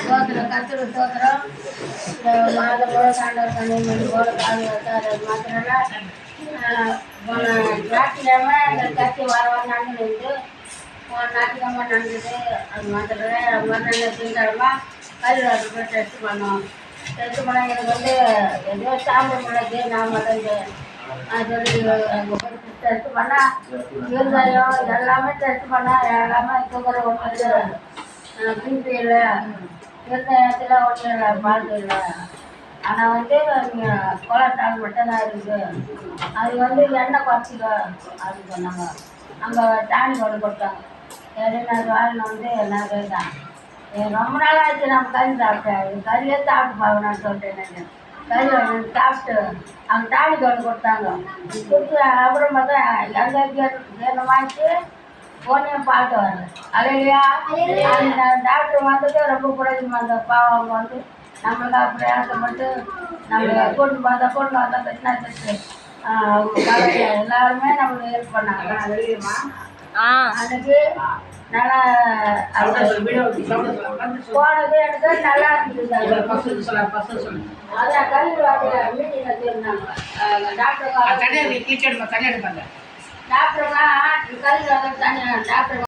சோத்திரம் கத்துரு சோத்திரம் மாதம் போல சாண்டவர் கண்ணி போல காது வைத்தார். அது மாத்திரம் போன ஞாயிற்றுக்கிழமை அந்த கட்சி வர நடந்துருந்து போன ஞாயிற்றுக்கிழமை நடந்தது. அது மாத்திரம் மறுநாள் திங்கக்கிழமை கல்வியாளர் போய் டெஸ்ட் பண்ணோம். டெஸ்ட் பண்ணால் எனக்கு ஏதோ சாப்பிட முடியாது. நான் மட்டும் சொல்லி அங்கே போய் டெஸ்ட் பண்ணால் இருதயம் எல்லாமே டெஸ்ட் பண்ணால் எல்லாமே சுகர் ஒன்று பிபி இல்லை, இருதயத்தில் ஒன்றும் இல்லை, பால் இல்லை. ஆனால் கொலஸ்ட்ரால் மட்டும்தான் இருக்குது. அது எண்ணெய் குறைச்சிக்க அப்படின்னு சொன்னாங்க. அங்கே டானிக் ஒன்று கொடுத்தாங்க. சரி நான் வாயில் நான் கேட்டேன், ரொம்ப நாளாக ஆச்சு நம்ம கறி சாப்பிட்டேன், கறியே சாப்பிட்டு பார்க்கணும்னு சொல்லிட்டேன். கறி சாப்பிட்டு அவங்க டானிக் ஒன்று கொடுத்தாங்க. கொடுத்து அப்புறம் பார்த்தா எங்கே வேணுமாச்சு ஒன்றையும் பாட்டு வருது. அலையிலையா அந்த டாக்டர் ரொம்ப பிடிக்கும். அந்த பாவம் அவங்க நம்மளுக்கு அப்படி ஆசைப்பட்டு நம்மளை கூட்டு வந்தா பிரச்சனை வச்சு அவங்க எல்லாருமே நம்மளுக்கு ஹெல்ப் பண்ணாங்க. அன்னைக்கு நல்லா போனது எனக்கு நல்லா இருந்தது. அதான் கல்வி மீட்டிங் வச்சுருந்தாங்க டாக்டர். டாக்டருங்க கல்வி டாக்டர்